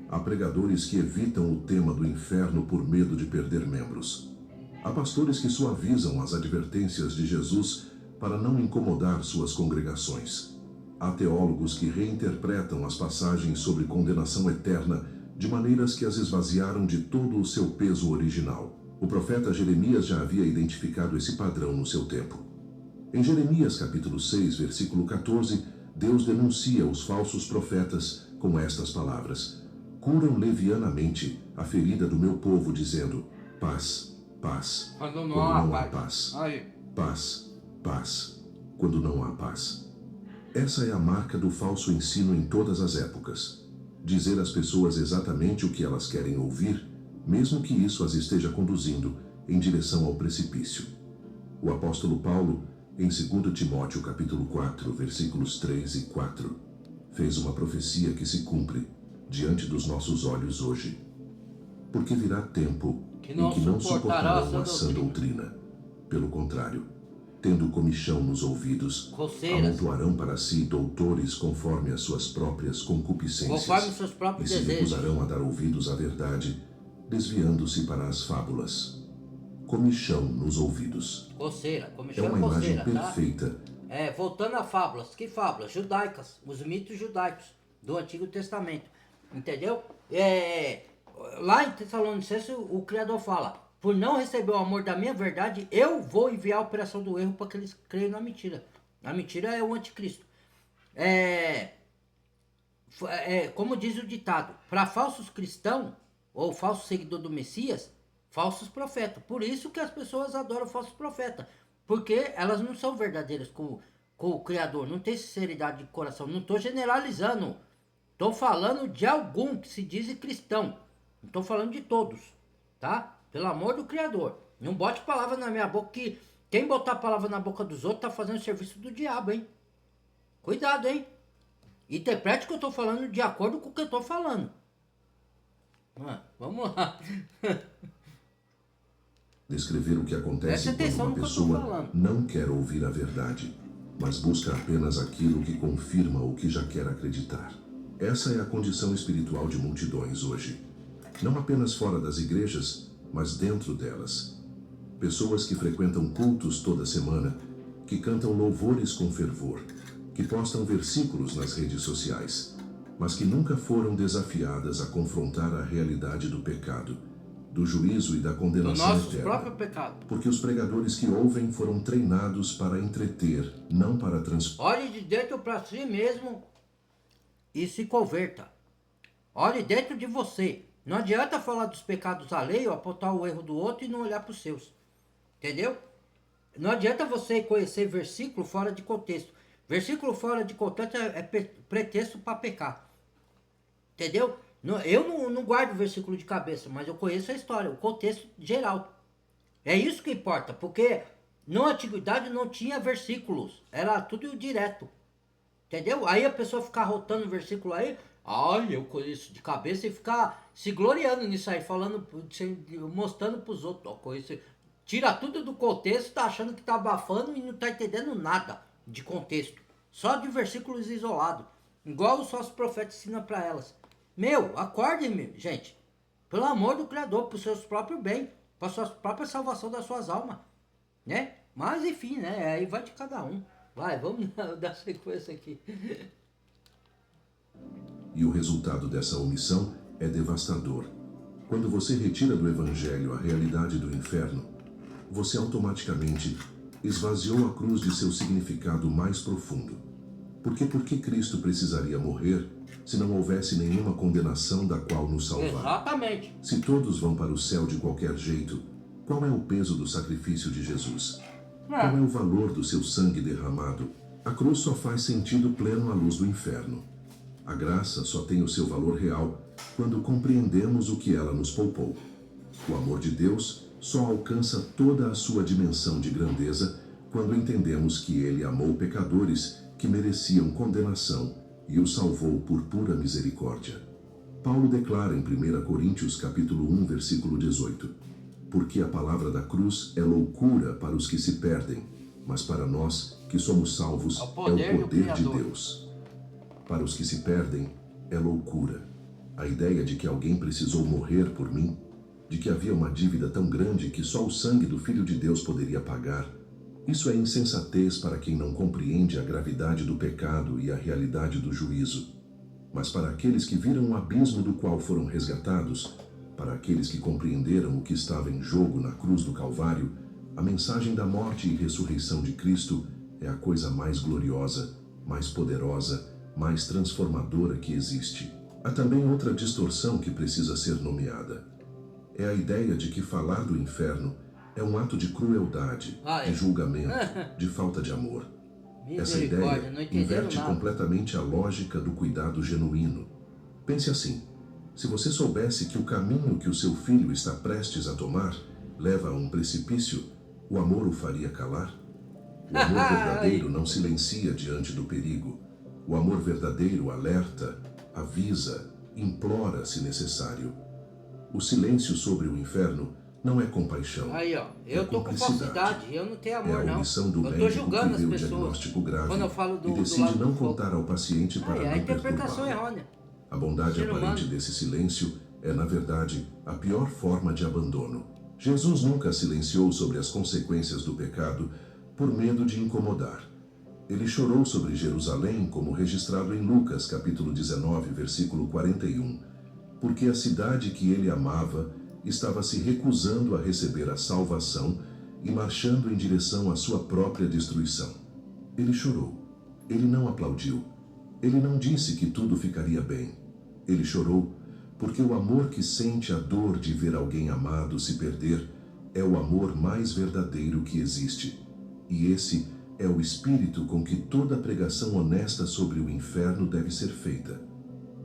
Há pregadores que evitam o tema do inferno por medo de perder membros. Há pastores que suavizam as advertências de Jesus para não incomodar suas congregações. Há teólogos que reinterpretam as passagens sobre condenação eterna de maneiras que as esvaziaram de todo o seu peso original. O profeta Jeremias já havia identificado esse padrão no seu tempo. Em Jeremias capítulo 6, versículo 14, Deus denuncia os falsos profetas com estas palavras: curam levianamente a ferida do meu povo, dizendo: paz, paz, quando não há paz. Paz, paz, quando não há paz. Essa é a marca do falso ensino em todas as épocas. Dizer às pessoas exatamente o que elas querem ouvir, mesmo que isso as esteja conduzindo em direção ao precipício. O apóstolo Paulo, em 2 Timóteo capítulo 4, versículos 3 e 4, fez uma profecia que se cumpre diante dos nossos olhos hoje. Porque virá tempo em que não suportarão a sã doutrina. Pelo contrário, tendo comichão nos ouvidos, amontoarão para si doutores conforme as suas próprias concupiscências, conforme os seus próprios e se desejos, recusarão a dar ouvidos à verdade, desviando-se para as fábulas. Comichão nos ouvidos. Coceira, É uma imagem perfeita. Tá? Voltando a fábulas. Que fábulas? Judaicas. Os mitos judaicos do Antigo Testamento. Entendeu? Lá em Tessalonicenses o Criador fala: por não receber o amor da minha verdade, eu vou enviar a operação do erro para que eles creiam na mentira. A mentira é o anticristo. Como diz o ditado, para falsos cristãos ou falso seguidor do Messias, falsos profetas. Por isso que as pessoas adoram falsos profetas, porque elas não são verdadeiras com o Criador, não tem sinceridade de coração. Não estou generalizando, estou falando de algum que se diz cristão, não estou falando de todos, tá? Pelo amor do Criador, não bote palavra na minha boca, que quem botar palavra na boca dos outros tá fazendo serviço do diabo, hein? Cuidado, hein? Interprete o que eu tô falando de acordo com o que eu tô falando. Vamos lá. Descrever o que acontece quando uma pessoa não quer ouvir a verdade, mas busca apenas aquilo que confirma o que já quer acreditar. Essa é a condição espiritual de multidões hoje. Não apenas fora das igrejas, mas dentro delas. Pessoas que frequentam cultos toda semana, que cantam louvores com fervor, que postam versículos nas redes sociais, mas que nunca foram desafiadas a confrontar a realidade do pecado, do juízo e da condenação eterna. Do nosso próprio pecado. Porque os pregadores que ouvem foram treinados para entreter, não para transformar. Olhe de dentro para si mesmo e se converta. Olhe dentro de você. Não adianta falar dos pecados alheios, apontar o erro do outro e não olhar para os seus. Entendeu? Não adianta você conhecer versículo fora de contexto. Versículo fora de contexto é pretexto para pecar. Entendeu? Eu não guardo o versículo de cabeça, mas eu conheço a história, o contexto geral. É isso que importa, porque na antiguidade não tinha versículos, era tudo direto. Entendeu? Aí a pessoa ficar rotando o versículo aí, olha, eu conheço de cabeça, e ficar se gloriando nisso aí, falando, mostrando pros outros, ó, conheço. Tira tudo do contexto, tá achando que tá abafando e não tá entendendo nada de contexto. Só de versículos isolados. Igual os falsos profetas ensinam para elas. Meu, acordem, gente. Pelo amor do Criador, pro seus próprios bem. para sua própria salvação das suas almas, né? Mas enfim, né? Aí vai de cada um. Vai, vamos dar sequência aqui. E o resultado dessa omissão é devastador. Quando você retira do Evangelho a realidade do inferno, você automaticamente esvaziou a cruz de seu significado mais profundo. Porque por que Cristo precisaria morrer se não houvesse nenhuma condenação da qual nos salvar? Exatamente. Se todos vão para o céu de qualquer jeito, qual é o peso do sacrifício de Jesus? Qual é o valor do seu sangue derramado? A cruz só faz sentido pleno à luz do inferno. A graça só tem o seu valor real quando compreendemos o que ela nos poupou. O amor de Deus só alcança toda a sua dimensão de grandeza quando entendemos que Ele amou pecadores que mereciam condenação e os salvou por pura misericórdia. Paulo declara em 1 Coríntios capítulo 1, versículo 18: porque a palavra da cruz é loucura para os que se perdem, mas para nós que somos salvos é o poder de Deus. Para os que se perdem é loucura. A ideia de que alguém precisou morrer por mim, de que havia uma dívida tão grande que só o sangue do Filho de Deus poderia pagar, isso é insensatez para quem não compreende a gravidade do pecado e a realidade do juízo. Mas para aqueles que viram o abismo do qual foram resgatados, para aqueles que compreenderam o que estava em jogo na cruz do Calvário, a mensagem da morte e ressurreição de Cristo é a coisa mais gloriosa, mais poderosa, mais transformadora que existe. Há também outra distorção que precisa ser nomeada. É a ideia de que falar do inferno é um ato de crueldade, de julgamento, de falta de amor. Essa ideia inverte completamente a lógica do cuidado genuíno. Pense assim: se você soubesse que o caminho que o seu filho está prestes a tomar leva a um precipício, o amor o faria calar? O amor verdadeiro não silencia diante do perigo. O amor verdadeiro alerta, avisa, implora se necessário. O silêncio sobre o inferno não é compaixão. Aí, ó, eu tô com falsidade, eu não tenho amor, não. É a omissão do médico que vê o diagnóstico grave quando eu falo do, e decide não contar ao paciente para não a interpretação perturbá-lo. errônea. A bondade aparente desse silêncio é, na verdade, a pior forma de abandono. Jesus nunca silenciou sobre as consequências do pecado por medo de incomodar. Ele chorou sobre Jerusalém, como registrado em Lucas, capítulo 19, versículo 41, porque a cidade que ele amava estava se recusando a receber a salvação e marchando em direção à sua própria destruição. Ele chorou. Ele não aplaudiu. Ele não disse que tudo ficaria bem. Ele chorou porque o amor que sente a dor de ver alguém amado se perder é o amor mais verdadeiro que existe. E esse é o espírito com que toda pregação honesta sobre o inferno deve ser feita.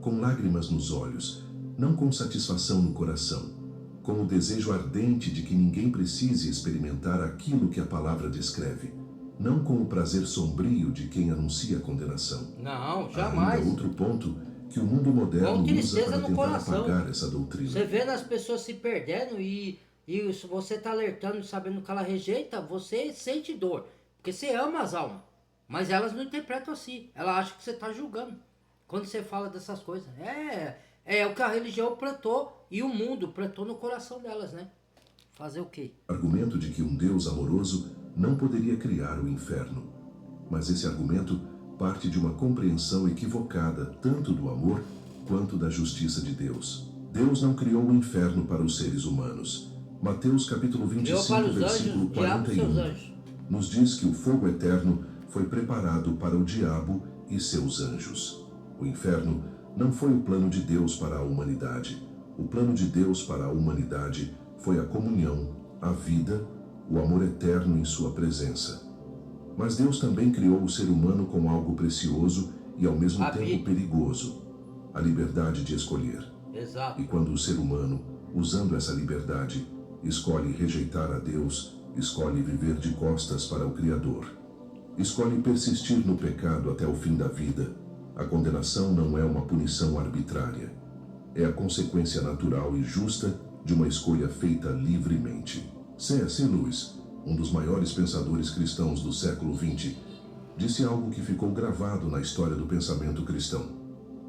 Com lágrimas nos olhos, não com satisfação no coração, com o desejo ardente de que ninguém precise experimentar aquilo que a palavra descreve, não com o prazer sombrio de quem anuncia a condenação. Não, jamais. Há ainda outro ponto que o mundo moderno usa para tentar apagar essa doutrina. Você vê as pessoas se perdendo e se você está alertando, sabendo que ela rejeita, você sente dor. Porque você ama as almas. Mas elas não interpretam assim. Ela acha que você está julgando. Quando você fala dessas coisas. É o que a religião plantou e o mundo plantou no coração delas, né? Fazer o quê? Argumento de que um Deus amoroso não poderia criar o inferno. Mas esse argumento parte de uma compreensão equivocada tanto do amor quanto da justiça de Deus. Deus não criou o inferno para os seres humanos. Mateus capítulo 25, versículo 41, nos diz que o fogo eterno foi preparado para o diabo e seus anjos. O inferno não foi o plano de Deus para a humanidade. O plano de Deus para a humanidade foi a comunhão, a vida, o amor eterno em sua presença. Mas Deus também criou o ser humano com algo precioso e ao mesmo tempo perigoso, a liberdade de escolher. Exato. E quando o ser humano, usando essa liberdade, escolhe rejeitar a Deus, escolhe viver de costas para o Criador, escolhe persistir no pecado até o fim da vida, a condenação não é uma punição arbitrária. É a consequência natural e justa de uma escolha feita livremente. C.S. Lewis, um dos maiores pensadores cristãos do século XX, disse algo que ficou gravado na história do pensamento cristão.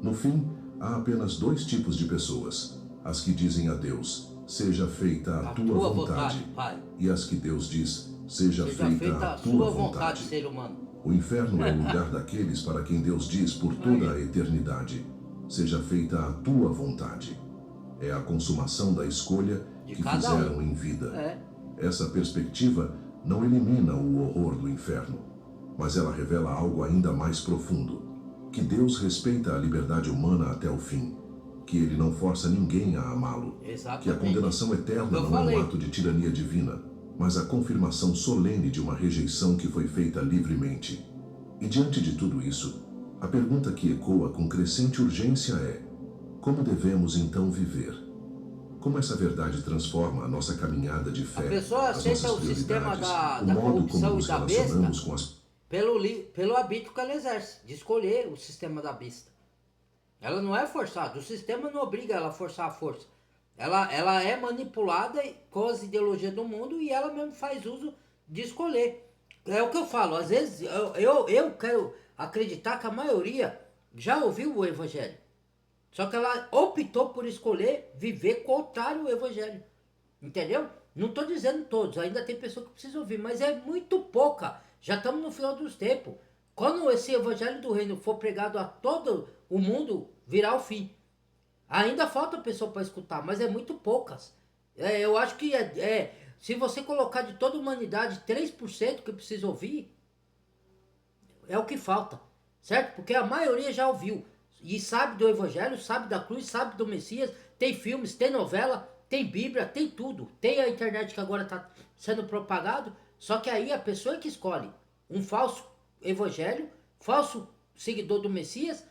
No fim, há apenas dois tipos de pessoas: as que dizem a Deus, seja feita a tua vontade, Pai. e as que Deus diz, seja Seja feita a tua vontade. ser humano. O inferno é o lugar daqueles para quem Deus diz por toda a eternidade, seja feita a tua vontade. É a consumação da escolha que fizeram em vida. Essa perspectiva não elimina o horror do inferno, mas ela revela algo ainda mais profundo, que Deus respeita a liberdade humana até o fim, que ele não força ninguém a amá-lo, que a condenação eterna não é um ato de tirania divina, mas a confirmação solene de uma rejeição que foi feita livremente. E diante de tudo isso, a pergunta que ecoa com crescente urgência é: como devemos então viver? Como essa verdade transforma a nossa caminhada de fé, a pessoa aceita o sistema da corrupção e da besta pelo arbítrio que ela exerce, de escolher o sistema da besta. Ela não é forçada, o sistema não obriga ela a forçar a força. Ela é manipulada com as ideologias do mundo e ela mesmo faz uso de escolher. É o que eu falo, às vezes eu quero acreditar que a maioria já ouviu o evangelho. Só que ela optou por escolher viver contrário ao evangelho. Entendeu? Não estou dizendo todos, ainda tem pessoa que precisa ouvir, mas é muito pouca. Já estamos no final dos tempos. Quando esse evangelho do reino for pregado a todo o mundo, virá o fim. Ainda falta pessoa para escutar, mas é muito poucas. Eu acho que se você colocar de toda a humanidade 3% que precisa ouvir, é o que falta, certo? Porque a maioria já ouviu e sabe do evangelho, sabe da cruz, sabe do Messias, tem filmes, tem novela, tem Bíblia, tem tudo. Tem a internet que agora está sendo propagado, só que aí a pessoa é que escolhe um falso evangelho, falso seguidor do Messias,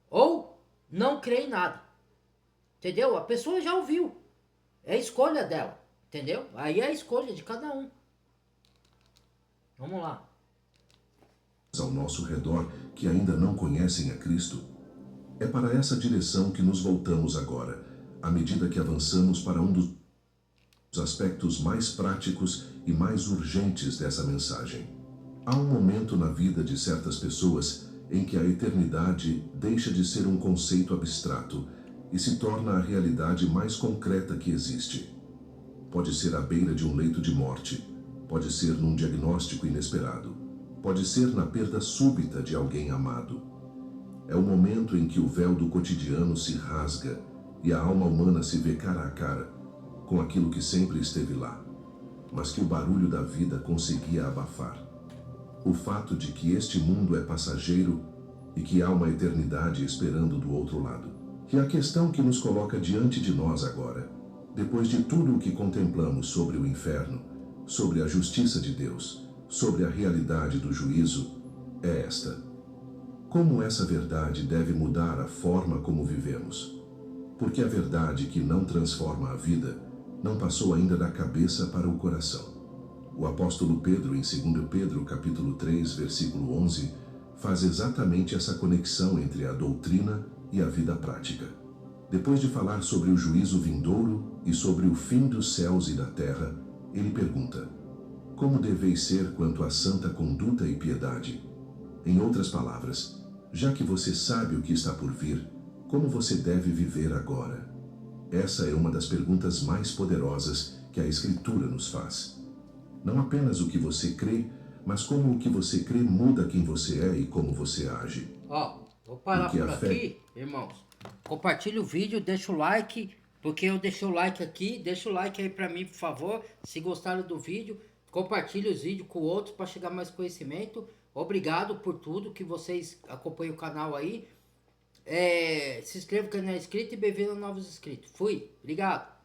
ou não crê em nada. Entendeu? A pessoa já ouviu. É a escolha dela. Entendeu? Aí é a escolha de cada um. Vamos lá. Ao nosso redor que ainda não conhecem a Cristo, é para essa direção que nos voltamos agora, à medida que avançamos para um dos aspectos mais práticos e mais urgentes dessa mensagem. Há um momento na vida de certas pessoas em que a eternidade deixa de ser um conceito abstrato e se torna a realidade mais concreta que existe. Pode ser à beira de um leito de morte, pode ser num diagnóstico inesperado, pode ser na perda súbita de alguém amado. É o momento em que o véu do cotidiano se rasga e a alma humana se vê cara a cara com aquilo que sempre esteve lá, mas que o barulho da vida conseguia abafar. O fato de que este mundo é passageiro e que há uma eternidade esperando do outro lado. E a questão que nos coloca diante de nós agora, depois de tudo o que contemplamos sobre o inferno, sobre a justiça de Deus, sobre a realidade do juízo, é esta: como essa verdade deve mudar a forma como vivemos? Porque a verdade que não transforma a vida não passou ainda da cabeça para o coração. O apóstolo Pedro, em 2 Pedro, capítulo 3, versículo 11, faz exatamente essa conexão entre a doutrina e a vida prática. Depois de falar sobre o juízo vindouro e sobre o fim dos céus e da terra, ele pergunta: como deveis ser quanto à santa conduta e piedade? Em outras palavras, já que você sabe o que está por vir, como você deve viver agora? Essa é uma das perguntas mais poderosas que a Escritura nos faz. Não apenas o que você crê, mas como o que você crê muda quem você é e como você age. Vou parar por aqui, irmãos. Compartilha o vídeo, deixa o like, porque eu deixei o like aqui. Deixa o like aí pra mim, por favor. Se gostaram do vídeo, compartilha os vídeos com outros para chegar mais conhecimento. Obrigado por tudo que vocês acompanham o canal aí. Se inscreva no canal inscrito e bem-vindo a novos inscritos. Fui, obrigado.